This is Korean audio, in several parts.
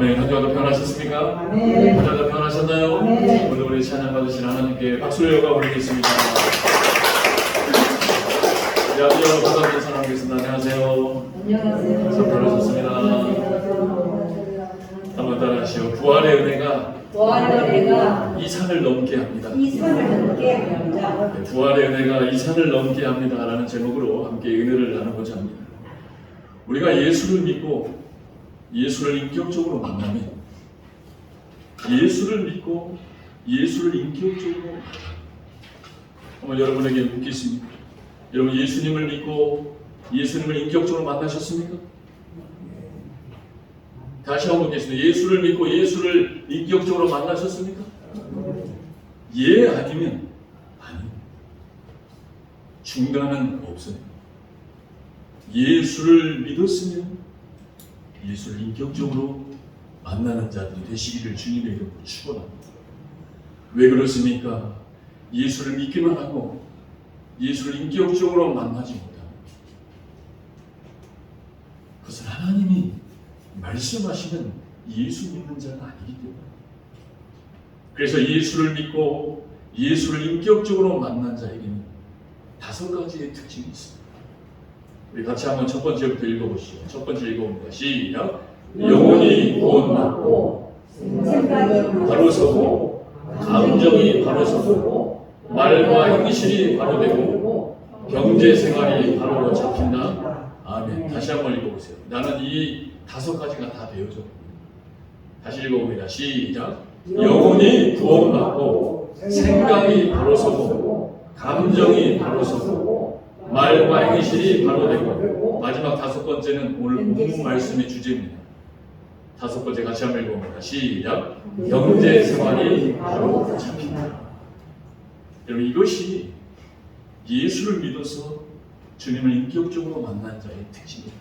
아멘. 한 주간도 평안하셨습니까? 아멘. 한 주간도 평안하셨나요? 아멘. 오늘 우리 찬양 받으신 하나님께 박수를 여가 올리겠습니다. 아버지와 고맙은 사랑하겠습니다. 안녕하세요. 안녕하세요. 평안하셨습니다. 한번 따라하시오. 부활의 은혜가 이 산을 넘게 합니다. 이 산을 넘게 합니다. 부활의 은혜가 이 산을 넘게 합니다. 라는 제목으로 함께 은혜를 나누고자 합니다. 우리가 예수를 믿고 예수를 인격적으로 만나면, 예수를 믿고 예수를 인격적으로 한번 여러분에게 묻겠습니다. 여러분 예수님을 믿고 예수님을 인격적으로 만나셨습니까? 다시 한번 묻겠습니다. 예수를 믿고 예수를 인격적으로 만나셨습니까? 예 아니면 아니. 중간은 없어요. 예수를 믿었으면 예수를 인격적으로 만나는 자들이 되시기를 주님의 이름으로 축원합니다. 왜 그렇습니까? 예수를 믿기만 하고 예수를 인격적으로 만나지 못합니다. 그것은 하나님이 말씀하시는 예수 믿는 자는 아니기 때문에, 그래서 예수를 믿고 예수를 인격적으로 만난 자에게는 5가지의 특징이 있습니다. 우리 같이 한번 첫 번째부터 읽어보시죠. 첫 번째 읽어봅니다. 시작. 영혼이 구원받고 생각이 바로 서고 감정이 바로 서고 말과 행실이 바로 되고 경제 생활이 바로 잡힌다. 아멘. 다시 한번 읽어보세요. 나는 이 5가지가 다 되어져. 다시 읽어봅니다. 시작. 영혼이 구원받고 생각이 바로 서고 감정이 바로 서고 말과 행실이 바로 되고, 마지막 5번째는 오늘 본문 말씀의 주제입니다. 5번째 같이 한번 읽어봅니다. 시작. 경제 생활이 바로 잡힌다. 여러분 이것이 예수를 믿어서 주님을 인격적으로 만난 자의 특징입니다.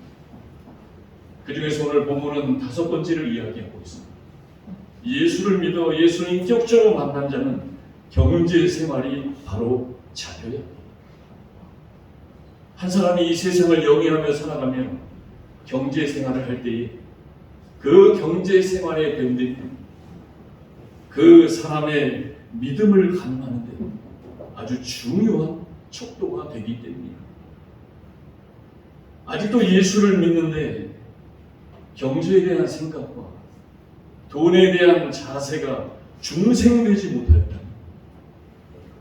그 중에서 오늘 본문은 5번째를 이야기하고 있습니다. 예수를 믿어 예수를 인격적으로 만난 자는 경제 생활이 바로 잡혀야 합니다. 한 사람이 이 세상을 영위하며 살아가면 경제 생활을 할 때에 그 경제 생활에 대한 그 사람의 믿음을 가늠하는 데 아주 중요한 척도가 되기 때문입니다. 아직도 예수를 믿는데 경제에 대한 생각과 돈에 대한 자세가 중생되지 못하였다면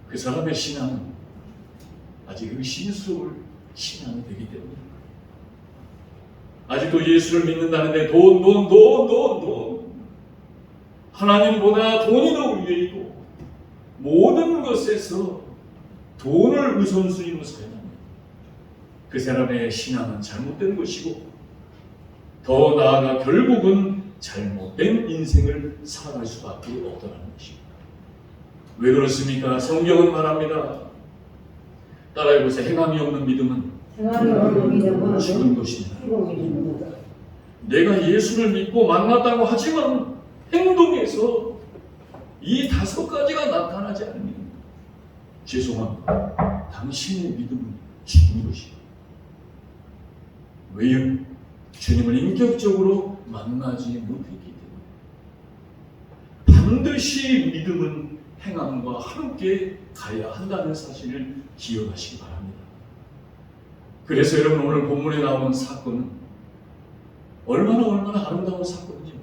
그 사람의 신앙은 아직 의심스러울 신앙이 되기 때문입니다. 아직도 예수를 믿는다는데 돈 하나님보다 돈이 더 위에 있고 모든 것에서 돈을 우선순위로 살면 그 사람의 신앙은 잘못된 것이고 더 나아가 결국은 잘못된 인생을 살아갈 수밖에 없다는 것입니다. 왜 그렇습니까? 성경은 말합니다. 따라해보세요. 행함이 없는 믿음은 죽은 것입니다. 내가 예수를 믿고 만났다고 하지만 행동에서 이 5가지가 나타나지 않으면 죄송합니다. 당신의 믿음은 죽은 것입니다. 왜요? 주님을 인격적으로 만나지 못했기 때문에. 반드시 믿음은 행함과 함께 가야 한다는 사실을 기억하시기 바랍니다. 그래서 여러분 오늘 본문에 나온 사건은 얼마나 아름다운 사건인지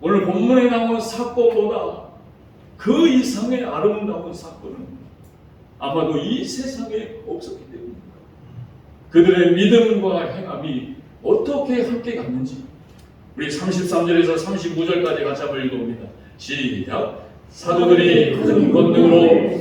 오늘 본문에 나온 사건보다 그 이상의 아름다운 사건은 아마도 이 세상에 없었기 때문입니다. 그들의 믿음과 행함이 어떻게 함께 갔는지 우리 33절에서 35절까지 같이 한번 읽어봅니다. 시작. 사도들이 큰 권능으로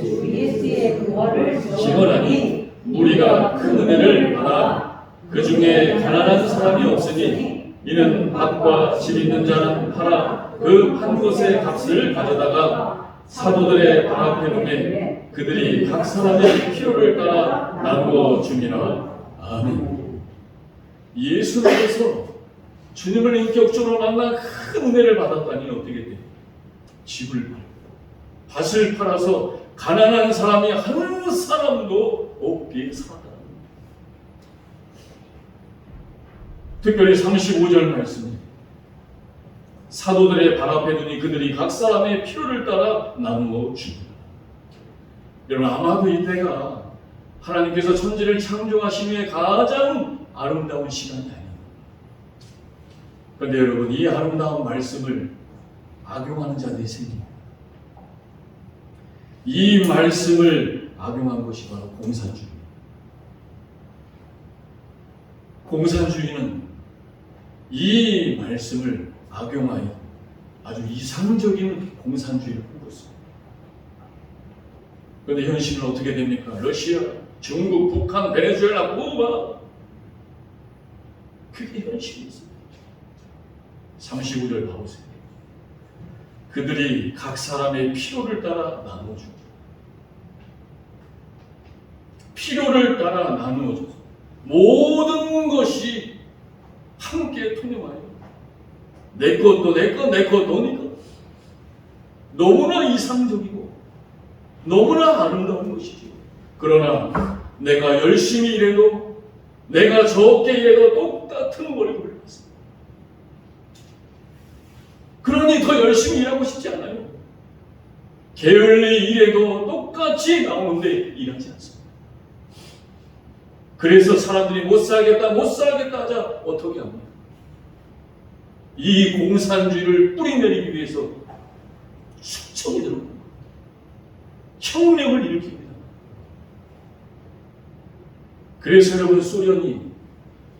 증언하니 우리가 큰 은혜를 받아 그 중에 가난한 사람이 없으니 이는 밭과 집 있는 자는 팔아 그 판 것의 값을 가져다가 사도들의 발 앞에 놓매 그들이 각 사람의 필요를 따라 나누어 줌이라. 아멘. 예수님께서 주님을 인격적으로 만나 큰 은혜를 받았다니 어떻게 돼요? 집을 팔고 밭을 팔아서 가난한 사람이 한 사람도 없게 살았다. 특별히 35절 말씀이 사도들의 발 앞에 두니 그들이 각 사람의 필요를 따라 나누어 줍니다. 여러분, 아마도 이때가 하나님께서 천지를 창조하신 후에 가장 아름다운 시간이 아닙니다. 그런데 여러분, 이 아름다운 말씀을 악용하는 자들이 생깁니다. 이 말씀을 악용한 것이 바로 공산주의입니다. 공산주의는 이 말씀을 악용하여 아주 이상적인 공산주의를 꿈꿨습니다. 그런데 현실은 어떻게 됩니까? 러시아, 중국, 북한, 베네수엘라, 쿠바, 그게 현실이었습니다. 35절 봐보세요. 그들이 각 사람의 필요를 따라 나누어주고, 필요를 따라 나누어줘서 모든 것이 함께 통용하여 내 것도 내 것, 내 것도 네 것. 너무나 이상적이고 너무나 아름다운 것이죠. 그러나 내가 열심히 일해도, 내가 적게 일해도 똑같은 월급을 받습니다. 그러니 더 열심히 일하고 싶지 않아요. 게을리 일해도 똑같이 나오는데 일하지 않습니다. 그래서 사람들이 못 살겠다 하자 어떻게 합니까? 이 공산주의를 뿌리내리기 위해서 숙청이 들어옵니다. 혁명을 일으킵니다. 그래서 여러분, 소련이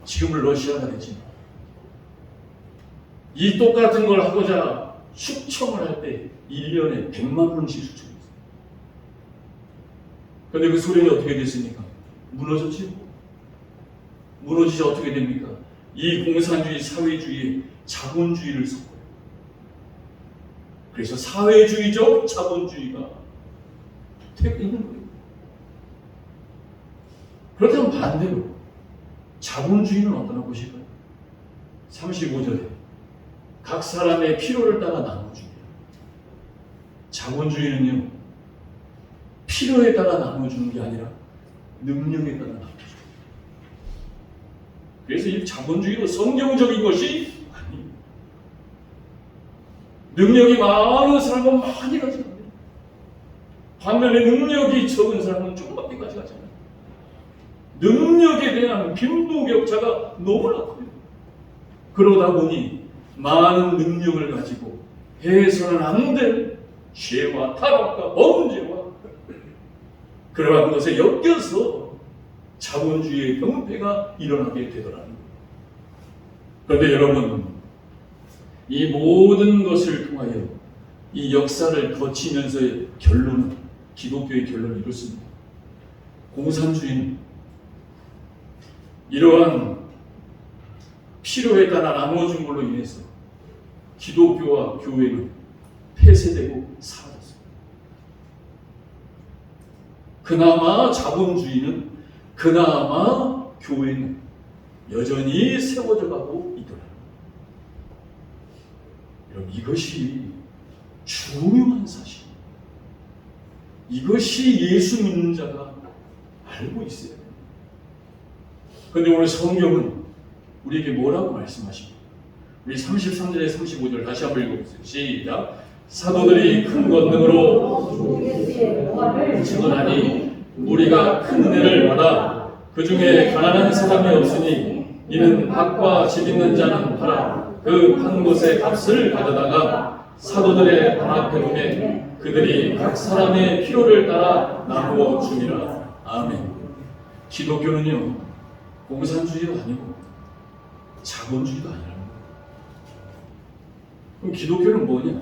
지금은 러시아가 되지만 이 똑같은 걸 하고자 숙청을 할 때 1년에 100만 명씩 숙청했어요. 그런데 그 소련이 어떻게 됐습니까? 무너졌지요. 무너지자 어떻게 됩니까? 이 공산주의, 사회주의에 자본주의를 섞어요. 그래서 사회주의적 자본주의가 되고 있는 거예요. 그렇다면 반대로 자본주의는 어떤 것일까요? 35절에 각 사람의 필요를 따라 나눠줍니다. 자본주의는요, 필요에 따라 나눠주는 게 아니라 능력에 따라 나눠줍니다. 그래서 이 자본주의도 성경적인 것이 아닙니다. 능력이 많은 사람은 많이 가져갑니다. 반면에 능력이 적은 사람은 조금밖에 가져가잖아요. 능력에 대한 빈부격차가 너무나 커요. 그러다 보니 많은 능력을 가지고 해서는 안 될 죄와 타락과 범죄와 그러한 것에 엮여서 자본주의의 병폐가 일어나게 되더라는 거예요. 그런데 여러분, 이 모든 것을 통하여 이 역사를 거치면서의 결론은, 기독교의 결론을 이렇습니다. 공산주의는 이러한 필요에 따라 나누어진 걸로 인해서 기독교와 교회는 폐쇄되고 사라졌습니다. 그나마 자본주의는, 그나마 교회는 여전히 세워져 가고 있더라. 여러분, 이것이 중요한 사실입니다. 이것이 예수 믿는 자가 알고 있어야 됩니다. 그런데 오늘 성경은 우리에게 뭐라고 말씀하십니까? 우리 33절에 35절 다시 한번 읽어보세요. 시작. 사도들이 큰 권능으로 증언하니 우리가 큰 은혜를 받아 그 중에 가난한 사람이 없으니 이는 밭과 집 있는 자는 팔아 그 판 곳의 값을 가져다가 사도들의 발 앞에 두매 그들이 각 사람의 필요를 따라 나누어 주니라. 아멘. 기독교는요, 공산주의가 아니고 자본주의가 아니라는 거예요. 그럼 기독교는 뭐냐?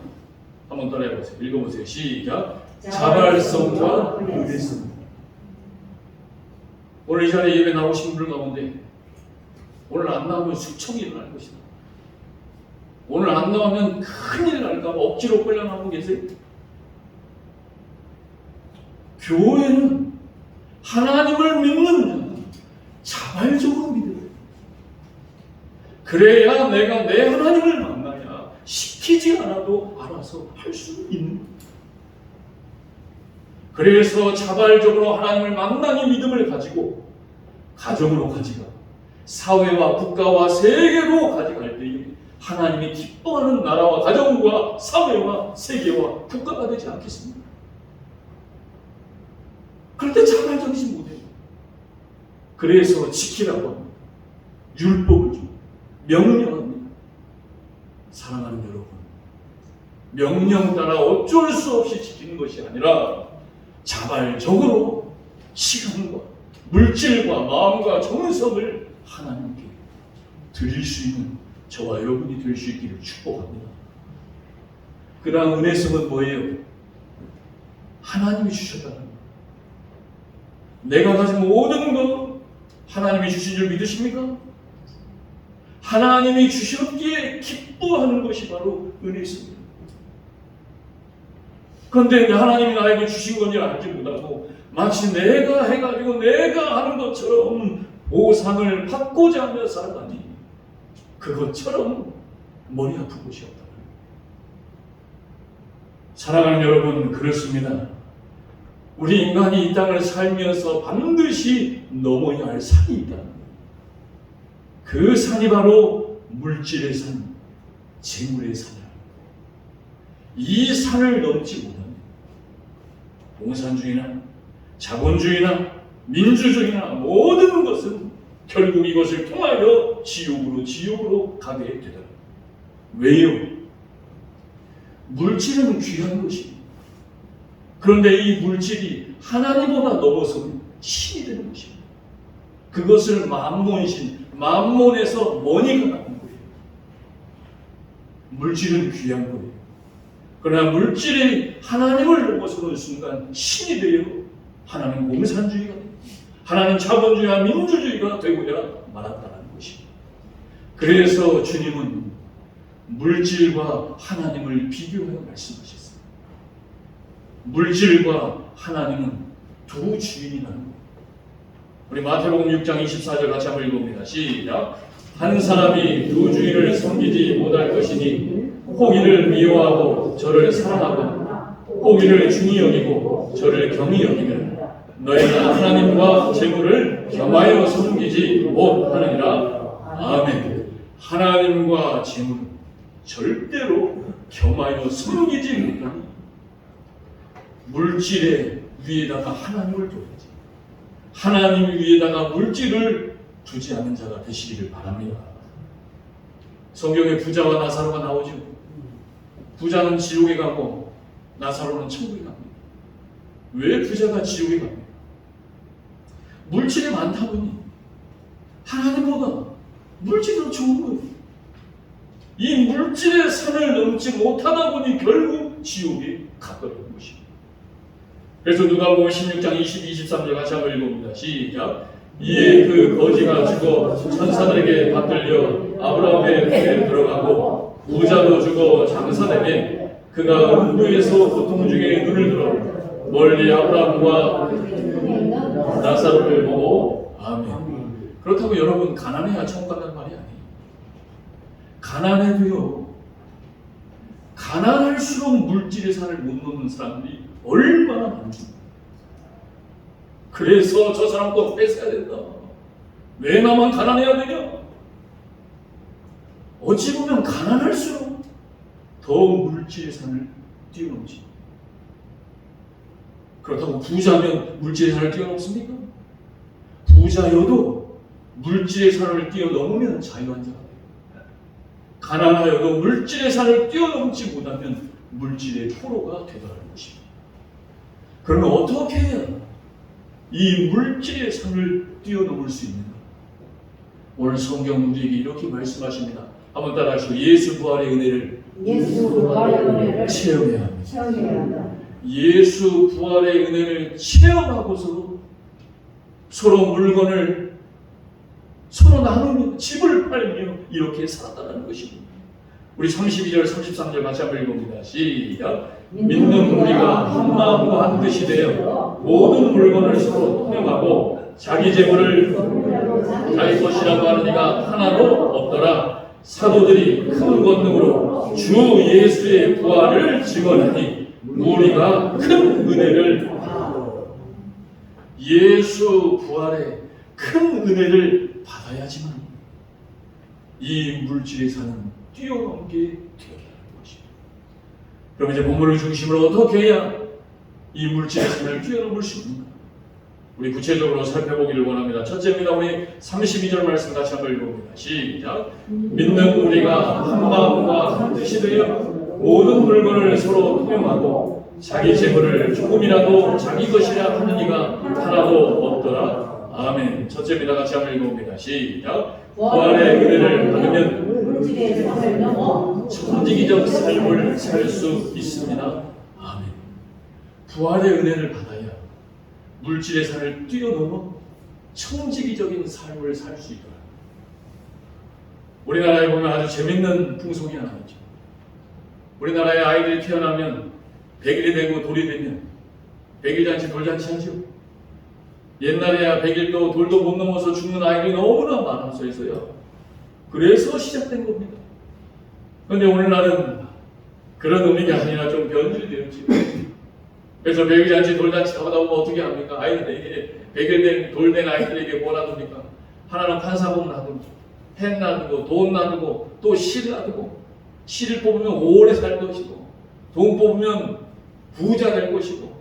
한번 따라해보세요. 읽어보세요. 시작. 자발성과 의례성. 오늘 이 자리에 예배 나오신 분들 가운데 오늘 안 나오면 숙청이 일어날 것이다. 오늘 안 나오면 큰일 날까 봐 억지로 끌려나오고 계세요. 교회는 하나님을 믿는 자는 자발적으로 믿어요. 그래야 내가 내 하나님을 만나야 시키지 않아도 알아서 할 수 있는 거예요. 그래서 자발적으로 하나님을 만나니 믿음을 가지고 가정으로 가져가 사회와 국가와 세계로 가져갈 때 하나님이 기뻐하는 나라와 가정과 사회와 세계와 국가가 되지 않겠습니까? 그런데 자발적이지 못해요. 그래서 지키라고 합니다. 율법을 줍니다. 명령합니다. 사랑하는 여러분, 명령 따라 어쩔 수 없이 지키는 것이 아니라 자발적으로 시간과 물질과 마음과 정성을 하나님께 드릴 수 있는 저와 여러분이 될 수 있기를 축복합니다. 그러나 은혜성은 뭐예요? 하나님이 주셨다는 거예요. 내가 가진 모든 것 하나님이 주신 줄 믿으십니까? 하나님이 주셨기에 기뻐하는 것이 바로 은혜성입니다. 그런데 하나님이 나에게 주신 건지 알지 못하고 마치 내가 해가지고 내가 하는 것처럼 보상을 받고자 하며 살아가니 그것처럼 머리 아픈 것이 없다. 사랑하는 여러분, 그렇습니다. 우리 인간이 이 땅을 살면서 반드시 넘어야 할 산이 있다. 그 산이 바로 물질의 산, 재물의 산이야. 이 산을 넘지 못하면 공산주의나 자본주의나 민주주의나 모든 것은 결국 이것을 통하여 지옥으로 가게 되더라. 왜요? 물질은 귀한 것입니다. 그런데 이 물질이 하나님보다 넘어서는 신이 되는 것입니다. 그것을 만몬에서 머니가 나온 거예요. 물질은 귀한 거예요. 그러나 물질이 하나님을 넘어서는 순간 신이 되어 하나는 공산주의가 되고 하나는 자본주의와 민주주의가 되고야 말았다는 것입니다. 그래서 주님은 물질과 하나님을 비교하여 말씀하셨습니다. 물질과 하나님은 두 주인이라는 거예요. 우리 마태복음 6장 24절 같이 한번 읽어봅니다. 시작. 한 사람이 두 주인을 섬기지 못할 것이니 혹 이를 미워하고 저를 사랑하고 혹 이를 중히 여기고 저를 경히 여기면 너희가 하나님과 재물을 겸하여 섬기지 못하느니라. 아멘. 하나님과 재물은 절대로 겸하여 섬기지 못하니 물질의 위에다가 하나님을 둬야지. 하나님 위에다가 물질을 두지 않는 자가 되시기를 바랍니다. 성경에 부자와 나사로가 나오죠. 부자는 지옥에 가고 나사로는 천국에 갑니다. 왜 부자가 지옥에 갑니까? 물질이 많다 보니 하나님보다 물질이 더 좋은 거예요. 이 물질의 산을 넘지 못하다 보니 결국 지옥에 가버리는 것입니다. 그래서 누가복음 16장 23절 같이 한번 읽어봅니다. 시작. 이에 그 거지가 죽어 천사들에게 받들려 아브라함의 품에 들어가고 부자도 죽어 장사되매 그가 음부에서 고통 중에 눈을 들어 멀리 아브라함과 나사로를 보고 아멘. 그렇다고 여러분 가난해야 천국 간다는 말이 아니에요. 가난해도요, 가난할수록 물질의 산을 못 넘는 사람들이 얼마나 많습니까? 그래서 저 사람 거 뺏어야 된다. 왜 나만 가난해야 되냐? 어찌 보면 가난할수록 더 물질의 산을 뛰어넘지. 그렇다고 부자면 물질의 산을 뛰어넘습니까? 부자여도 물질의 산을 뛰어넘으면 자유한 자가 돼요. 가난하여도 물질의 산을 뛰어넘지 못하면 물질의 포로가 되더라는 것입니다. 그러면 어떻게 해야 이 물질의 산을 뛰어넘을 수 있는가? 오늘 성경 우리에게 이렇게 말씀하십니다. 한번 따라하시고 예수 부활의 은혜를 체험해야 합니다. 예수 부활의 은혜를 체험하고서 서로 물건을 서로 나누며 집을 팔며 이렇게 살았다는 것입니다. 우리 32절 33절 같이 한번 읽어봅니다. 시작. 믿는 우리가 한 마음과 한 뜻이 되어 모든 물건을 서로 통용하고 자기 재물을 자기 것이라고 하는 이가 하나도 없더라. 사도들이 큰 권능으로 주 예수의 부활을 증언하니 우리가 큰 은혜를 예수 부활의 큰 은혜를 받아야지만 이 물질의 산은 뛰어넘게 되었다는 것입니다. 그럼 이제 본문을 중심으로 어떻게 해야 이 물질의 산을 뛰어넘을 수 있는가? 우리 구체적으로 살펴보기를 원합니다. 첫째입니다. 우리 32절 말씀 다시 한번 읽어봅니다. 시작. 믿는 우리가 한 마음과 한 뜻이 되어 모든 물건을 서로 통용하고 자기 재물을 조금이라도 자기 것이라 하는 이가 하나도 없더라. 아멘. 첫째입니다. 같이 한번 읽어봅니다. 시작. 부활의 은혜를 받으면 물질의 산을 넘어 천지기적 삶을 살 수 있습니다. 아멘. 부활의 은혜를 받아야 물질의 산을 뛰어넘어 천지기적인 삶을 살 수 있더라. 우리나라에 보면 아주 재밌는 풍속이 하나 있죠. 우리나라에 아이들이 태어나면 100일이 되고 돌이 되면 100일잔치 돌잔치 하죠. 옛날에야 100일도 돌도 못 넘어서 죽는 아이들이 너무나 많아서요. 그래서 시작된 겁니다. 그런데 오늘날은 그런 의미가 아니라 좀 변질이 되었지. 그래서 100일잔치 돌잔치 하다 보면 어떻게 합니까? 아이들에게 100일 된 돌 된 아이들에게 뭐라 둡니까? 하나는 판사봉 놔두고 펜 놔두고 돈 놔두고 또 실 놔두고 실을 뽑으면 오래 살 것이고 돈 뽑으면 부자 될 것이고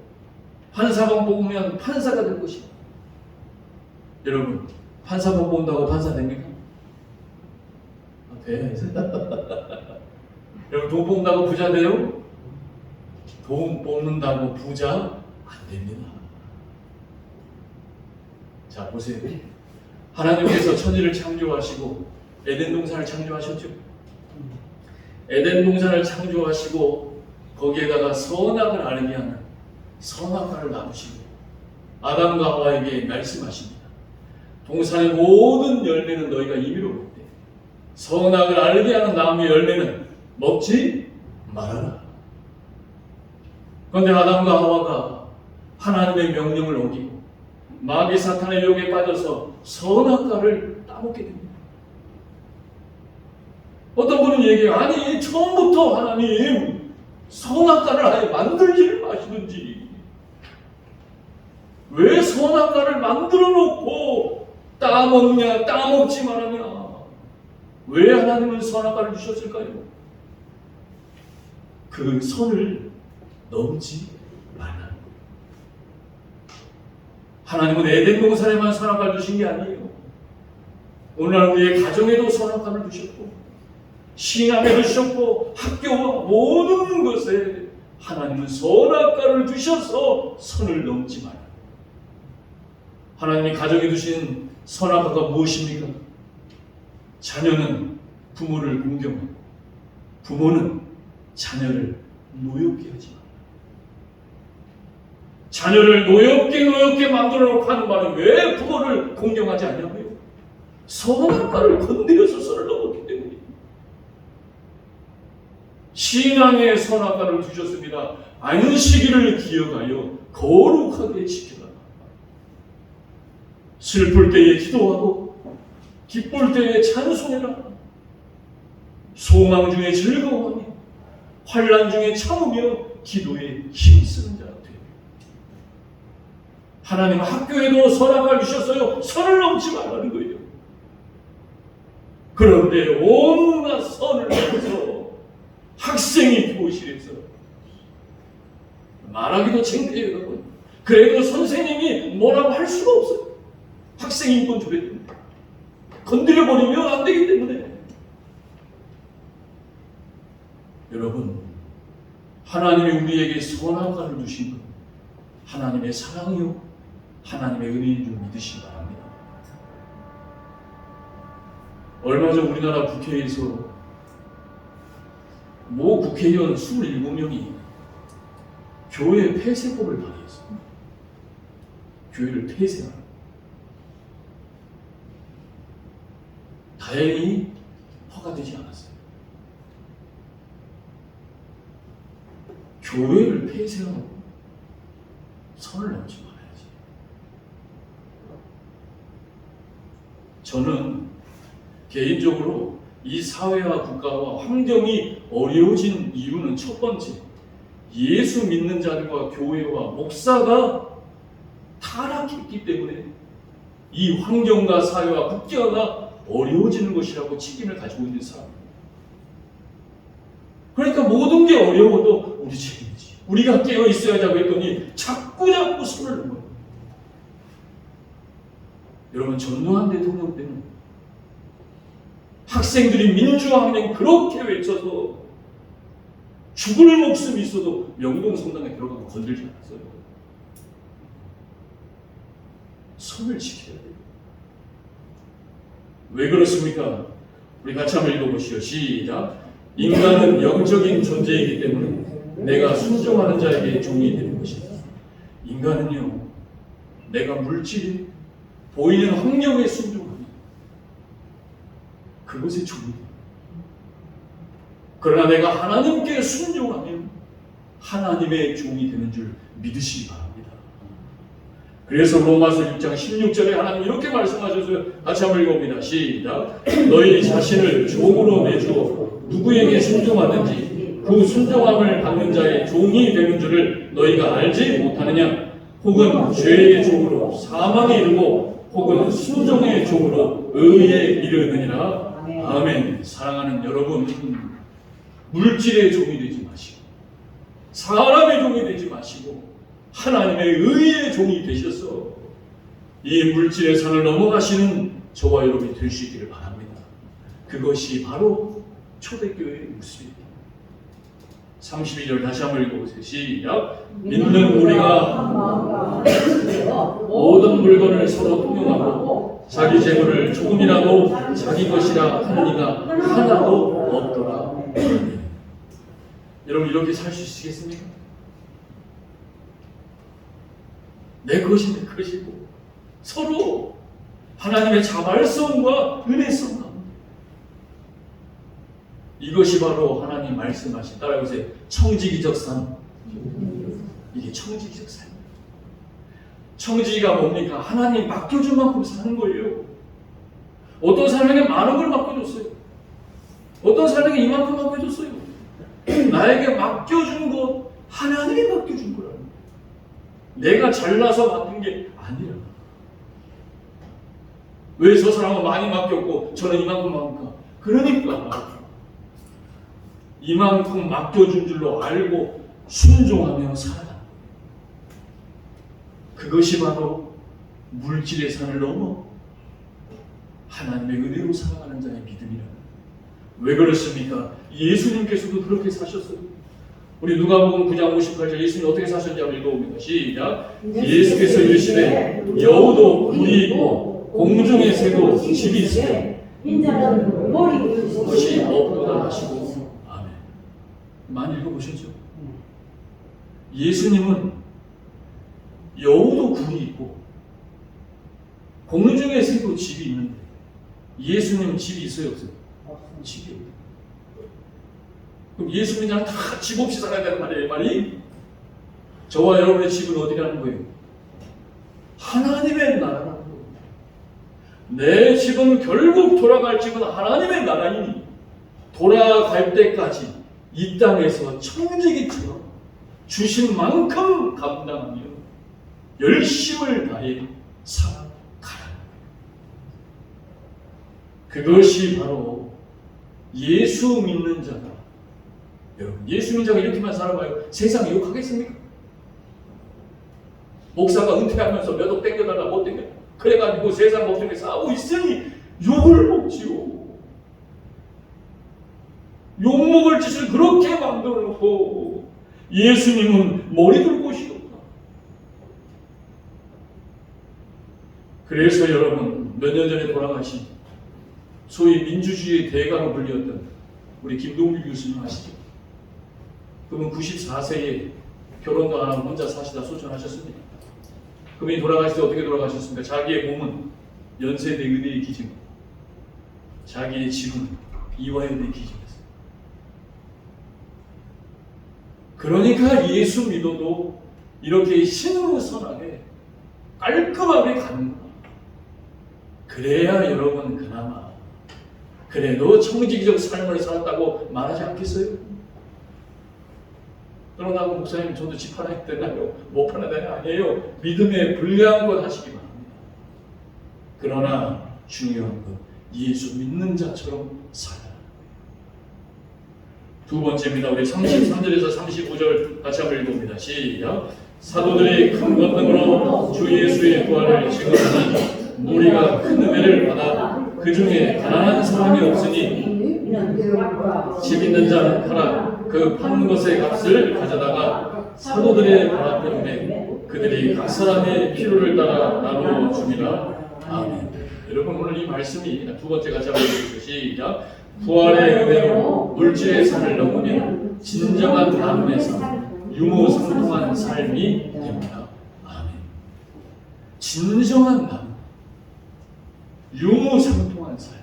판사봉 뽑으면 판사가 될 것이고. 여러분 판사봉 뽑는다고 판사 됩니까? 돼. 여러분 돈 뽑는다고 부자 돼요? 돈 뽑는다고 부자 안 됩니다. 자 보세요. 하나님께서 천지를 창조하시고 에덴 동산을 창조하셨죠. 에덴 동산을 창조하시고 거기에다가 선악을 알게 하는 선악과를 놔두시고 아담과 하와에게 말씀하십니다. 동산의 모든 열매는 너희가 임의로 먹되 선악을 알게 하는 나무의 열매는 먹지 말아라. 그런데 아담과 하와가 하나님의 명령을 어기고 마귀 사탄의 유혹에 빠져서 선악과를 따먹게 됩니다. 어떤 분은 얘기해요. 아니 처음부터 하나님 선악과를 아예 만들지를 마시든지 왜 선악과를 만들어 놓고 따먹냐 따먹지 말하냐. 왜 하나님은 선악과를 주셨을까요? 그 선을 넘지 말라. 하나님은 에덴 동산에만 선악과를 주신 게 아니에요. 오늘날 우리의 가정에도 선악과를 주셨고 신앙에도 주셨고 학교와 모든 것에 하나님은 선악과를 주셔서 선을 넘지 마라. 하나님이 가정에 두신 선악과가 무엇입니까? 자녀는 부모를 공경하고 부모는 자녀를 노엽게 하지 마. 자녀를 노엽게 만들어 놓고 하는 말은 왜 부모를 공경하지 않냐고요? 선악과를 건드려서 선을 넘었기 때문에. 신앙의 선악과를 주셨습니다. 안식일을 기억하여 거룩하게 지켜라. 슬플 때에 기도하고 기쁠 때에 찬송해라. 소망 중에 즐거워하며 환난 중에 참으며 기도에 힘쓰는 자가 되라. 하나님은 학교에도 선악과를 주셨어요. 선을 넘지 말라는 거예요. 그런데 온갖 선을 넘어서 학생이 교실에서 말하기도 창피해요, 여러분. 그래도 선생님이 뭐라고 할 수가 없어요. 학생이 인권 줘야 됩니다. 건드려버리면 안 되기 때문에. 여러분, 하나님이 우리에게 선악과를 주신 것, 하나님의 사랑이요, 하나님의 은혜인 줄 믿으시기 바랍니다. 얼마 전 우리나라 국회에서 모 국회의원 27명이 교회 폐쇄법을 발의했습니다. 교회를 폐쇄하라. 다행히 허가되지 않았어요. 교회를 폐쇄하고 선을 넘지 말아야지. 저는 개인적으로 이 사회와 국가와 환경이 어려워진 이유는 첫 번째, 예수 믿는 자들과 교회와 목사가 타락했기 때문에 이 환경과 사회와 국가가 어려워지는 것이라고 책임을 가지고 있는 사람입니다. 모든 게 어려워도 우리 책임이지. 우리가 깨어 있어야자고 했더니 자꾸 손을 넘어요. 여러분, 전두환 대통령 때는 학생들이 민주항쟁 그렇게 외쳐서 죽을 목숨이 있어도 명동성당에 들어가면 건들지 않았어요. 선을 지켜야 돼요. 왜 그렇습니까? 우리 같이 한번 읽어보시죠. 시작. 인간은 영적인 존재이기 때문에 내가 순종하는 자에게 종이 되는 것이다. 인간은요, 내가 물질이 보이는 환경에 순종합니다. 그것이 종이 됩니다. 그러나 내가 하나님께 순종하면 하나님의 종이 되는 줄 믿으시기 바랍니다. 그래서 로마서 6장 16절에 하나님 이렇게 말씀하셨어요. 같이 한번 읽어봅니다. 시작. 너희 자신을 종으로 내주어 누구에게 순종하든지 그 순종함을 받는 자의 종이 되는 줄을 너희가 알지 못하느냐? 혹은 죄의 종으로 사망에 이르고 혹은 순종의 종으로 의에 이르느니라. 아멘. 사랑하는 여러분, 물질의 종이 되지 마시고 사람의 종이 되지 마시고 하나님의 의의 종이 되셔서 이 물질의 산을 넘어가시는 저와 여러분이 될 수 있기를 바랍니다. 그것이 바로 초대교회의 모습입니다. 32절 다시 한번 읽어보세요. 시작. 믿는 우리가 모든 물건을 서로 통용하고 자기 재물을 조금이라도 자기 것이라 하는 이가 하나도 없더라. 여러분, 이렇게 살 수 있으시겠습니까? 내 것이 내 것이고 서로 하나님의 자발성과 은혜성 가운데 이것이 바로 하나님 말씀하신, 따라해보세요, 청지기적 삶. 이게 청지기적 삶이에요. 청지기가 뭡니까? 하나님 맡겨준 만큼 사는 거예요. 어떤 사람에게 많은 걸 맡겨줬어요. 어떤 사람에게 이만큼 맡겨줬어요. 나에게 맡겨준 것 하나님이 맡겨준 거라는 거예요. 내가 잘나서 맡은 게 아니라. 왜 저 사람은 많이 맡겼고 저는 이만큼 맡을까? 그러니까 이만큼 맡겨준 줄로 알고 순종하며 살아가는 거예요. 그것이 바로 물질의 산을 넘어 하나님의 은혜로 살아가는 자의 믿음이라는 거예요. 왜 그렇습니까? 예수님께서도 그렇게 사셨어요. 우리 누가복음 9장 58절 예수님이 어떻게 사셨는지 한번 읽어봅니다. 시작. 예수께서 이르시되 여우도 굴이 있고 공중의 새도 집이 있으며 인자는 머리 것이 없도다 하시고. 아멘. 많이 읽어보셨죠? 예수님은 여우도 굴이 있고 공중의 새도 집이 있는데 예수님은 집이 있어요, 없어요? 집이 없어요. 그럼 예수 믿는 다 집 없이 살아야 되는 말이에요, 말이? 저와 여러분의 집은 어디라는 거예요? 하나님의 나라라는 거예요. 내 집은 결국 돌아갈 집은 하나님의 나라이니 돌아갈 때까지 이 땅에서 청지기처럼 주신 만큼 감당하며 열심을 다해 살아가라는 거예요. 그것이 바로 예수 믿는 자다. 여러분, 예수 믿는 자가 이렇게만 살아봐요. 세상이 욕하겠습니까? 목사가 은퇴하면서 몇 억 땡겨달라 못 땡겨. 그래가지고 세상 목적에 싸우고 있으니 욕을 먹지요. 욕먹을 짓을 그렇게 만들어 놓고 예수님은 머리 둘 곳이 없다. 그래서 여러분, 몇 년 전에 돌아가신 소위 민주주의의 대가로 불렸던 우리 김동길 교수님 아시죠? 그분 94세에 결혼도 안 하고 혼자 사시다 소천하셨습니다. 그분이 돌아가실 때 어떻게 돌아가셨습니까? 자기의 몸은 연세대 의대의 기증, 자기의 집은 이화여대의 기증이었어요. 그러니까 예수 믿어도 이렇게 신선하게 깔끔하게 가는 거야. 그래야 여러분 그나마 그래도 청지기적 삶을 살았다고 말하지 않겠어요? 그러나 목사님, 저도 집 하나 되나요? 못 하나 되나? 아니에요. 믿음에 불리한 것 하시기 바랍니다. 그러나 중요한 건 예수 믿는 자처럼 살아야 합니다. 두 번째입니다. 우리 33절에서 35절 같이 한번 읽어봅니다. 시작. 사도들이 큰 권능으로 주 예수의 부활을 증언하니 무리가 큰 은혜를 받아 그 중에 가난한 사람이 없으니 집 있는 자는 팔아 그 파는 것의 값을 가져다가 사도들의 발 앞에 두매 그들이 각 사람의 필요를 따라 나누어 줍니다. 아멘. 여러분 오늘 이 말씀이 두 번째 같이 한번 읽어주시죠. 시작. 부활의 은혜로 물질의 산을 넘으면 진정한 나눔의 삶, 유무상통한 삶이 됩니다. 아멘. 진정한 나눔, 유무상통한 삶.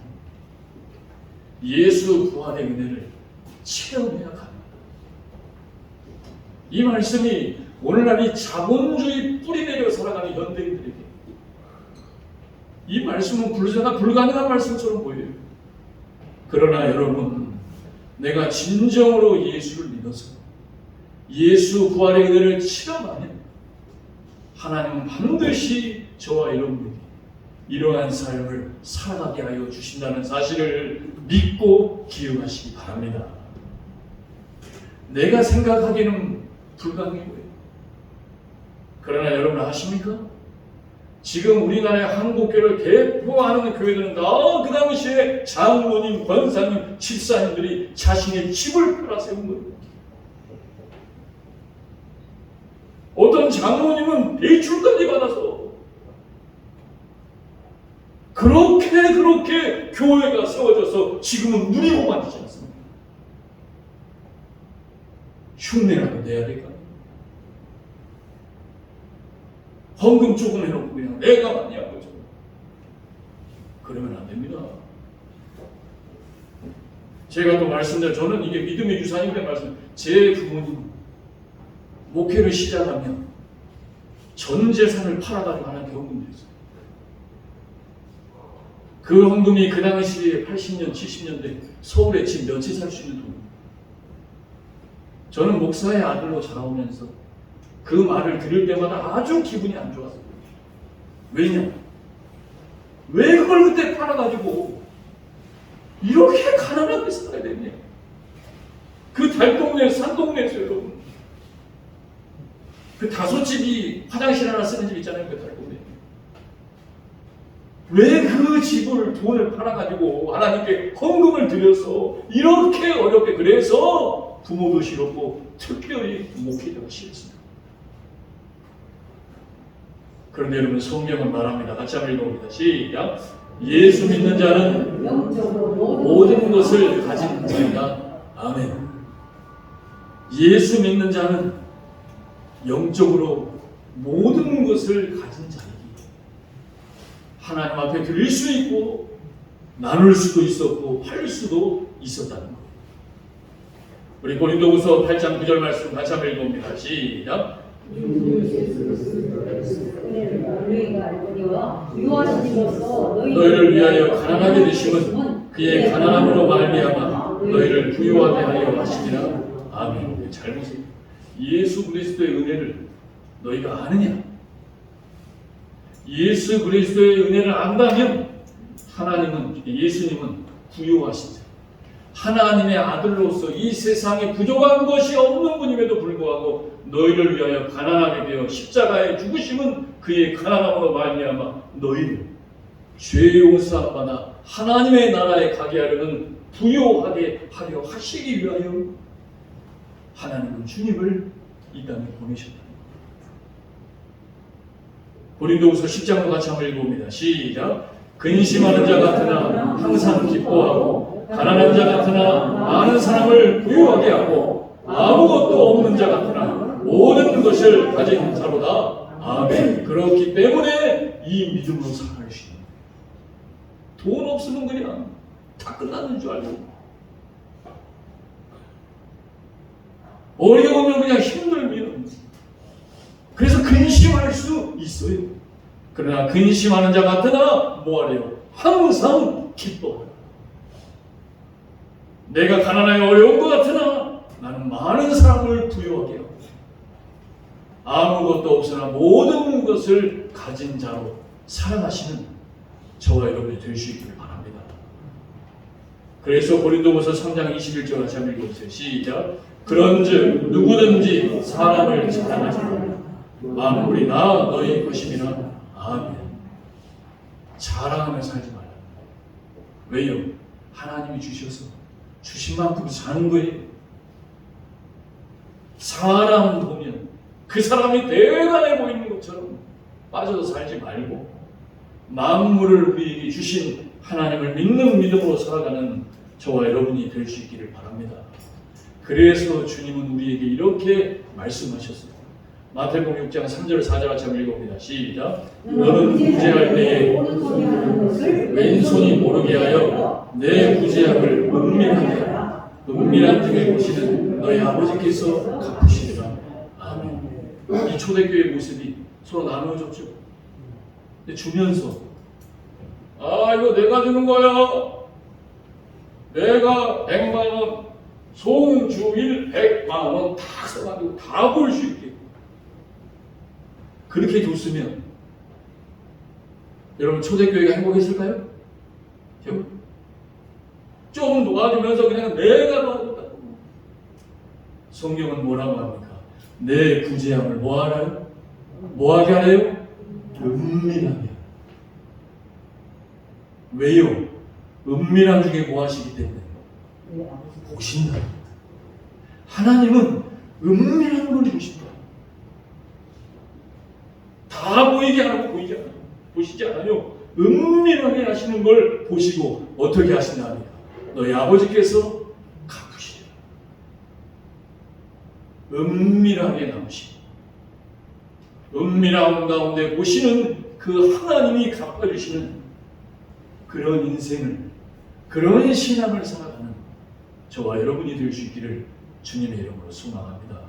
예수 부활의 은혜를 체험해야 합니다. 이 말씀이 오늘날 이 자본주의 뿌리내려 살아가는 현대인들에게 이 말씀은 불가능한 말씀처럼 보여요. 그러나 여러분, 내가 진정으로 예수를 믿어서 예수 부활의 은혜를 체험하면 하나님은 반드시 저와 여러분에게 이러한 삶을 살아가게 하여 주신다는 사실을 믿고 기억하시기 바랍니다. 내가 생각하기에는 불가능해 보여요. 그러나 여러분 아십니까? 지금 우리나라의 한국교를 대표하는 교회들은 다 그 당시에 장로님, 권사님, 집사님들이 자신의 집을 팔아 세운 거예요. 어떤 장로님은 대출까지 받아서 그렇게 교회가 세워져서 지금은 누리고 만지지 않습니다. 흉내라도 내야 될까요? 헌금 조금 해놓고 그냥 내가 맞냐고 거죠. 그러면 안 됩니다. 제가 또 말씀드려, 저는 이게 믿음의 유산인데 말씀, 제 부모님 목회를 시작하면 전 재산을 팔아가지고 하나 헌금이 됐어요. 그 헌금이 그 당시에 80년, 70년대 서울에 집 몇 채 살 수 있는 돈입니다. 저는 목사의 아들로 자라오면서 그 말을 들을 때마다 아주 기분이 안 좋았어요. 왜냐? 왜 그걸 그때 팔아가지고 이렇게 가난하게 살아야 되냐? 그 달동네, 산동네에서 여러분, 그 5집이 화장실 하나 쓰는 집 있잖아요. 그 달동네. 왜 그 집을 돈을 팔아가지고 하나님께 헌금을 드려서 이렇게 어렵게, 그래서 부모도 싫었고 특별히 목회자가 싫었습니다. 그런데 여러분, 성경은 말합니다. 같이 한번 읽어봅니다. 시작. 예수 믿는 자는 모든 것을 가진 자이다. 아멘. 예수 믿는 자는 영적으로 모든 것을 가진 자이기, 하나님 앞에 드릴 수 있고 나눌 수도 있었고 팔 수도 있었다는 거예요. 우리 고린도후서 8장 9절 말씀 같이 한번 읽어봅니다. 시작. 너희를 위하여 가난하게 되심은 그의 가난함으로 말미암아 너희를 부유하게 하려 하시니라. 아멘. 잘 보세요. 예수 그리스도의 은혜를 너희가 아느냐? 예수 그리스도의 은혜를 안다면 하나님은, 예수님은 부유하신 자, 하나님의 아들로서 이 세상에 부족한 것이 없는 분임에도 불구하고 너희를 위하여 가난하게 되어 십자가에 죽으심은 그의 가난함으로 말미암아 너희를 죄 용서받아 하나님의 나라에 가게 하려는 부유하게 하려 하시기 위하여 하나님은 주님을 이 땅에 보내셨다. 고린도후서 10장도 같이 한번 읽어봅니다. 시작. 근심하는 자 같으나 항상 기뻐하고 가난한 자 같으나 많은 사람을 부유하게 하고 아무것도 없는 자 같으나 모든 것을 가진 자로다. 아멘. 그렇기 때문에 이 믿음으로 살아갈 수 있는, 돈 없으면 그냥 다 끝났는 줄 알고, 어려우면 그냥 힘들면, 그래서 근심할 수 있어요. 그러나 근심하는 자 같으나 뭐하래요? 항상 기뻐하라. 내가 가난하여 어려운 것 같으나 나는 많은 사람을 부유하게 하고 아무것도 없으나 모든 것을 가진 자로 살아가시는 저와 여러분이 될 수 있기를 바랍니다. 그래서 고린도후서 3장 21절 같이 한번 읽어보세요. 시작. 그런즉 누구든지 사람을 자랑하지 말라. 만물이 나 너희 것임이나. 아멘. 자랑하며 살지 말라. 왜요? 하나님이 주셔서 주신 만큼 사는 거예요. 사람 보면 그 사람이 대단해 보이는 것처럼 빠져서 살지 말고 만물을 우리에게 주신 하나님을 믿는 믿음으로 살아가는 저와 여러분이 될 수 있기를 바랍니다. 그래서 주님은 우리에게 이렇게 말씀하셨어요. 마태복음 6장 3절 4절 같이 한번 읽어봅니다. 시작. 너는 구제할 때에 왼손이 모르게 하여 내 구제함을 은밀하게 하라. 은밀한 중에 보시는 너희 아버지께서 갚으시리라. 아멘. 이 초대교회 모습이 서로 나누어졌죠. 근데 주면서 이거 내가 주는 거야. 내가 100만 원, 송주일 100만 원 다 써가지고 다 볼 수 있게 그렇게 줬으면 여러분 초대교회가 행복했을까요? 좀 도와주면서 그냥 내가 도와줬다. 성경은 뭐라고 합니까? 내 구제함을 뭐 하나요? 뭐하게 하래요? 은밀하게. 왜요? 은밀한 중에 뭐 하시기 때문에? 보신다. 하나님은 은밀한 걸 보신다. 다 보이게 하고 보이지 않아요. 보시지 않아요. 은밀하게 하시는 걸 보시고 어떻게 하신다 합니까? 너희 아버지께서 갚으시리라. 은밀하게 남으시고 은밀한 가운데 보시는 그 하나님이 갚아주시는 그런 인생을, 그런 신앙을 살아가는 저와 여러분이 될 수 있기를 주님의 이름으로 소망합니다.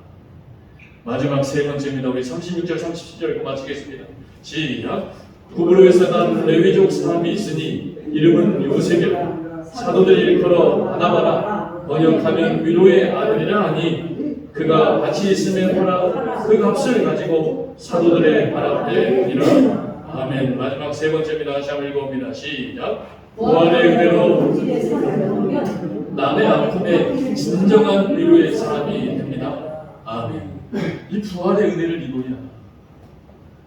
마지막 세 번째입니다. 우리 36절 37절 읽고 마치겠습니다. 시작. 구브로에서 난 레위족 사람이 있으니 이름은 요셉이라. 사도들이 일컬어 바나바라. 번역하면 위로의 아들이라 하니 그가 같이 있으면 하나 그 값을 가지고 사도들의 발 앞에 이르라. 아멘. 마지막 세 번째입니다. 다시 한번 읽어봅니다. 시작. 부활의 은혜로 남의 아픔에 진정한 위로의 사람이 됩니다. 아멘. 이 부활의 은혜를 입어야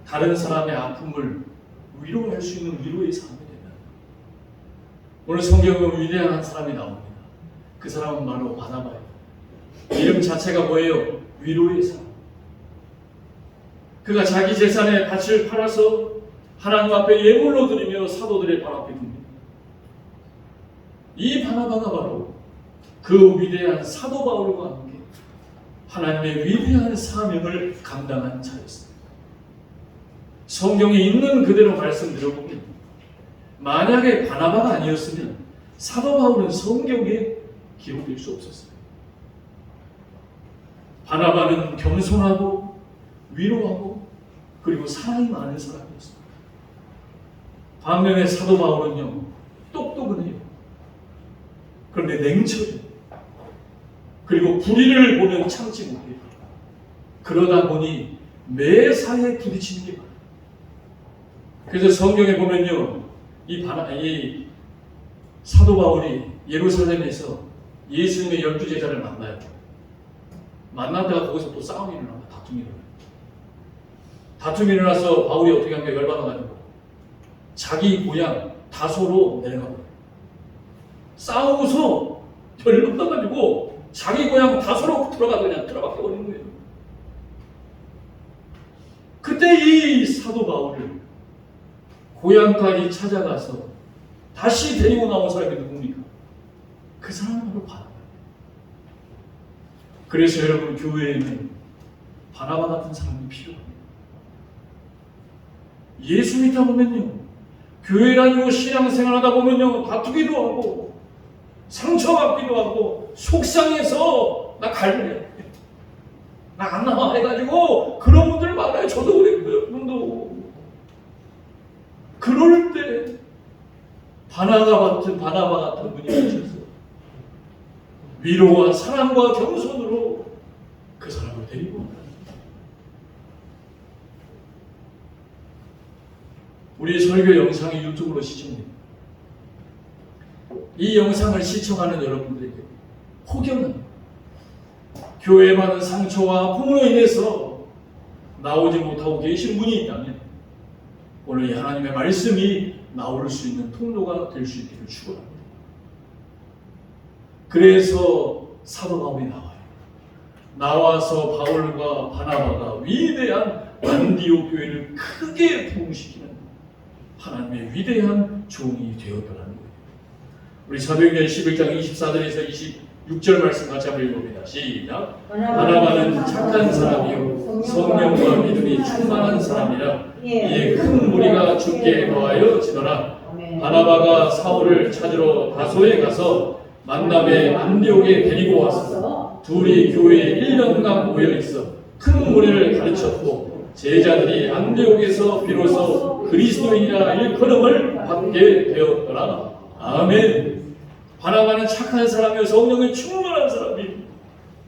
다른 사람의 아픔을 위로할 수 있는 위로의 사람이 된다. 오늘 성경은 위대한 한 사람이 나옵니다. 그 사람은 바로 바나바예요. 이름 자체가 뭐예요? 위로의 사람. 그가 자기 재산의 밭을 팔아서 하나님 앞에 예물로 드리며 사도들의 발 앞에 듭니다. 이 바나바가 바로 그 위대한 사도 바울과 함께 하나님의 위대한 사명을 감당한 자였습니다. 성경에 있는 그대로 말씀드려보면 만약에 바나바가 아니었으면 사도 바울은 성경에 기록될 수 없었어요. 바나바는 겸손하고 위로하고 그리고 사랑이 많은 사람이었습니다. 반면에 사도 바울은요, 똑똑은 해요. 그런데 냉철해요. 그리고 불의를 보면 참지 못해요. 그러다 보니 매사에 부딪히는 게 많아요. 그래서 성경에 보면요, 이 사도 바울이 예루살렘에서 예수님의 12제자를 만나요. 만나다가 거기서 또 싸움이 일어나요. 다툼이 일어나서 바울이 어떻게 한 게 열받아가지고 자기 고향 다소로 내려가고 싸우고서 열받아가지고 자기 고향 다소로 들어가서 그냥 들어박혀 버리는 거예요. 그때 이 사도 바울을 고향까지 찾아가서 다시 데리고 나온 사람이 누굽니까? 그 사람은 바로 바나바예요. 그래서 여러분, 교회에는 바나바 같은 사람이 필요합니다. 예수 믿다 보면요, 교회 다니고 신앙생활 하다 보면요, 다투기도 하고 상처받기도 하고 속상해서 나 갈래, 나 안 나와 해가지고 그런 분들 많아요. 저도 그랬고요. 여러분도. 그럴 때 바나바 같은 분이 오셔서 위로와 사랑과 겸손으로 그 사람을 데리고 온다. 우리 설교 영상이 유튜브로 시청됩니다. 이 영상을 시청하는 여러분들에게 혹여나 교회에 받은 상처와 아픔으로 인해서 나오지 못하고 계신 분이 있다면 오늘 이 하나님의 말씀이 나올 수 있는 통로가 될 수 있기를 축원합니다. 그래서 사도 바울이 나와서 바울과 바나바가 위대한 안디옥 교회를 크게 부흥시키는 하나님의 위대한 종이 되었더라는 거예요. 우리 사도행전 11장 24절에서 26절 말씀 같이 한번 읽어봅니다. 시작. 바나바는 착한 사람이요 성령과 믿음이 충만한 사람이라 이에 큰 무리가 주께 거하여 지더라. 바나바가 사울을 찾으러 다소에 가서 만남에 안디옥에 데리고 와서 둘이 교회에 1년간 모여 있어 큰 무리를 가르쳤고 제자들이 안디옥에서 비로소 그리스도인이라 일컬음을 받게 되었더라. 아멘. 바나바는 착한 사람이요 성령에 충만한 사람이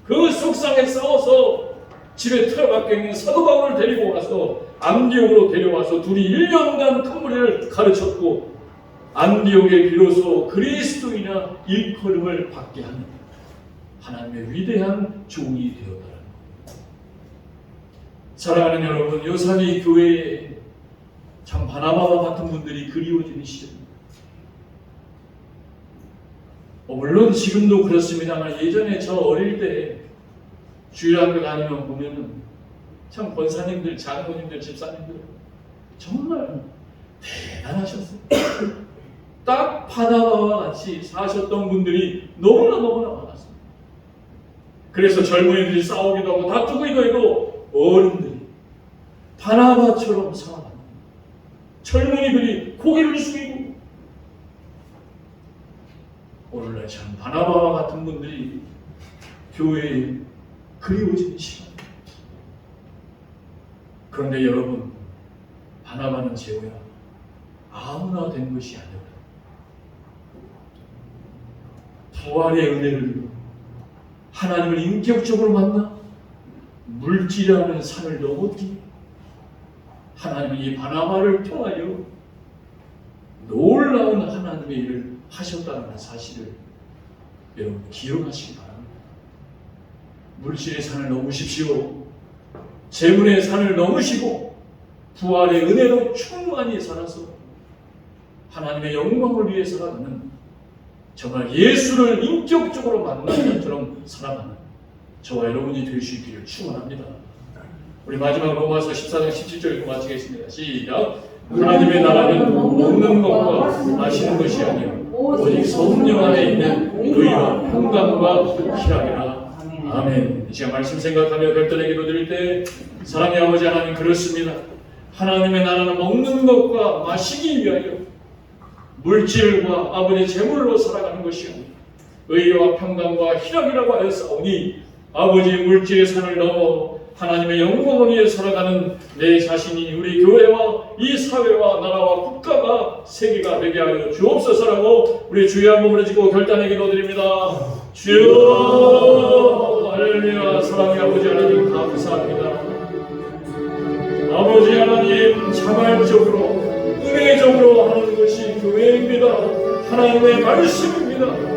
그 속상에 싸워서 집에 틀어박혀 있는 사도 바울을 데리고 와서 안디옥으로 데려와서 둘이 1년간 큰 무리를 가르쳤고 안디옥에 비로소 그리스도인이나 일컬음을 받게 하는 하나님의 위대한 종이 되었다는 거예요. 사랑하는 여러분, 요사기 교회에 참 바나바와 같은 분들이 그리워지는 시절입니다. 물론 지금도 그렇습니다만 예전에 저 어릴 때 주일학교 다니면 보면은 참 권사님들, 장로님들, 집사님들 정말 대단하셨어요. 딱 바나바와 같이 사셨던 분들이 너무나 많았습니다. 그래서 젊은이들이 싸우기도 하고 다투기도 해도 어른들이 바나바처럼 살아갑니다. 젊은이들이 고개를 숙이고 오늘날 참 바나바와 같은 분들이 교회에 그리워지는 시간입니다. 그런데 여러분, 바나바는 제호야 아무나 된 것이 아니라 부활의 은혜를 하나님을 인격적으로 만나 물질이라는 산을 넘었기에 하나님이 이 바나바를 통하여 놀라운 하나님의 일을 하셨다는 사실을 여러분 기억하시기 바랍니다. 물질의 산을 넘으십시오. 재물의 산을 넘으시고 부활의 은혜로 충만히 살아서 하나님의 영광을 위해 살아가는 정말 예수를 인격적으로 만나는 것처럼 살아가는 저와 여러분이 될 수 있기를 축원합니다. 우리 마지막 로마서 14장 17절 읽고 마치겠습니다. 시작. 하나님의 나라는 먹는 것과 마시는 것이 아니요 오직 성령 안에 있는 의와 평강과 희락이라. 아멘. 이 시간 말씀 생각하며 별도의 기도 드릴 때 사랑의 아버지 하나님, 그렇습니다. 하나님의 나라는 먹는 것과 마시기 위하여 물질과 아버지 재물로 살아가는 것이 아니요 의와 평강과 희락이라고 하였사오니 아버지 물질의 산을 넘어 하나님의 영광을 위해 살아가는 내 자신이 우리 교회와 이 사회와 나라와 국가가 세계가 되게 하여 주옵소서라고 우리 주여 한번 부르짖고 결단의 기도드립니다. 주여, 할렐루야. 사랑의 아버지 하나님 감사합니다. 아버지 하나님, 자발적으로 은혜적으로 하는 것이 교회입니다. 하나님의 말씀입니다.